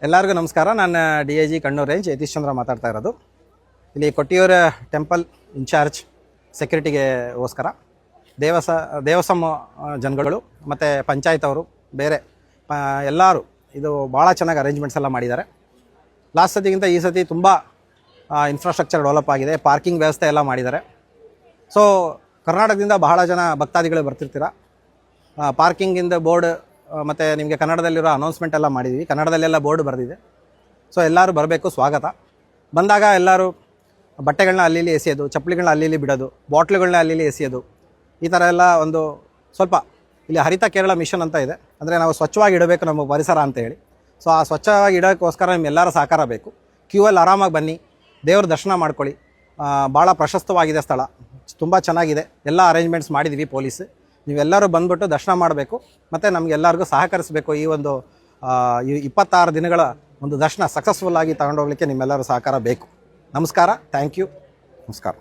ಎಲ್ಲರಿಗೂ ನಮಸ್ಕಾರ. ನಾನು DIG ಕಣ್ಣೂರು ರೇಂಜ್ ಯತೀಶ್ ಚಂದ್ರ ಮಾತಾಡ್ತಾ ಇರೋದು. ಇಲ್ಲಿ ಕೊಟ್ಟಿಯೂರು ಟೆಂಪಲ್ ಇನ್ಚಾರ್ಜ್ ಸೆಕ್ಯೂರಿಟಿಗೆಗೋಸ್ಕರ ದೇವಸ್ಥಾನ ಜನಗಳು ಮತ್ತು ಪಂಚಾಯತ್ ಅವರು ಬೇರೆ ಎಲ್ಲರೂ ಇದು ಭಾಳ ಚೆನ್ನಾಗಿ ಅರೇಂಜ್ಮೆಂಟ್ಸ್ ಎಲ್ಲ ಮಾಡಿದ್ದಾರೆ. ಲಾಸ್ಟ್ ಸತಿಗಿಂತ ಈ ಸತಿ ತುಂಬ ಇನ್ಫ್ರಾಸ್ಟ್ರಕ್ಚರ್ ಡೆವಲಪ್ ಆಗಿದೆ. ಪಾರ್ಕಿಂಗ್ ವ್ಯವಸ್ಥೆ ಎಲ್ಲ ಮಾಡಿದ್ದಾರೆ. ಸೊ ಕರ್ನಾಟಕದಿಂದ ಬಹಳ ಜನ ಭಕ್ತಾದಿಗಳು ಬರ್ತಿರ್ತೀರ. ಪಾರ್ಕಿಂಗಿಂದ ಬೋರ್ಡ್ ಮತ್ತು ನಿಮಗೆ ಕನ್ನಡದಲ್ಲಿರೋ ಅನೌನ್ಸ್ಮೆಂಟ್ ಎಲ್ಲ ಮಾಡಿದ್ದೀವಿ. ಕನ್ನಡದಲ್ಲೆಲ್ಲ ಬೋರ್ಡ್ ಬರೆದಿದೆ. ಸೊ ಎಲ್ಲರೂ ಬರಬೇಕು, ಸ್ವಾಗತ. ಬಂದಾಗ ಎಲ್ಲರೂ ಬಟ್ಟೆಗಳನ್ನ ಅಲ್ಲಿ ಎಸೆಯೋದು, ಚಪ್ಪಲಿಗಳನ್ನ ಅಲ್ಲಿ ಬಿಡೋದು, ಬಾಟ್ಲುಗಳನ್ನ ಅಲ್ಲಿ ಎಸೆಯೋದು, ಈ ಥರ ಎಲ್ಲ ಒಂದು ಸ್ವಲ್ಪ ಇಲ್ಲಿ ಹರಿತ ಕೇರಳ ಮಿಷನ್ ಅಂತ ಇದೆ. ಅಂದರೆ ನಾವು ಸ್ವಚ್ಛವಾಗಿ ಇಡಬೇಕು ನಮ್ಮ ಪರಿಸರ ಅಂತ ಹೇಳಿ. ಸೊ ಆ ಸ್ವಚ್ಛವಾಗಿ ಇಡೋಕ್ಕೋಸ್ಕರ ನಿಮ್ಮೆಲ್ಲರ ಸಹಕಾರ ಬೇಕು. ಕ್ಯೂವಲ್ಲಿ ಆರಾಮಾಗಿ ಬನ್ನಿ, ದೇವ್ರ ದರ್ಶನ ಮಾಡ್ಕೊಳ್ಳಿ. ಭಾಳ ಪ್ರಶಸ್ತವಾಗಿದೆ ಸ್ಥಳ, ತುಂಬ ಚೆನ್ನಾಗಿದೆ. ಎಲ್ಲ ಅರೇಂಜ್ಮೆಂಟ್ಸ್ ಮಾಡಿದ್ದೀವಿ ಪೊಲೀಸ್. ನೀವೆಲ್ಲರೂ ಬಂದುಬಿಟ್ಟು ದರ್ಶನ ಮಾಡಬೇಕು ಮತ್ತು ನಮಗೆಲ್ಲರಿಗೂ ಸಹಕರಿಸಬೇಕು. ಈ ಒಂದು 26 ದಿನಗಳ ಒಂದು ದರ್ಶನ ಸಕ್ಸಸ್ಫುಲ್ಲಾಗಿ ತಗೊಂಡೋಗ್ಲಿಕ್ಕೆ ನಿಮ್ಮೆಲ್ಲರೂ ಸಹಕಾರ ಬೇಕು. ನಮಸ್ಕಾರ, ಥ್ಯಾಂಕ್ ಯು, ನಮಸ್ಕಾರ.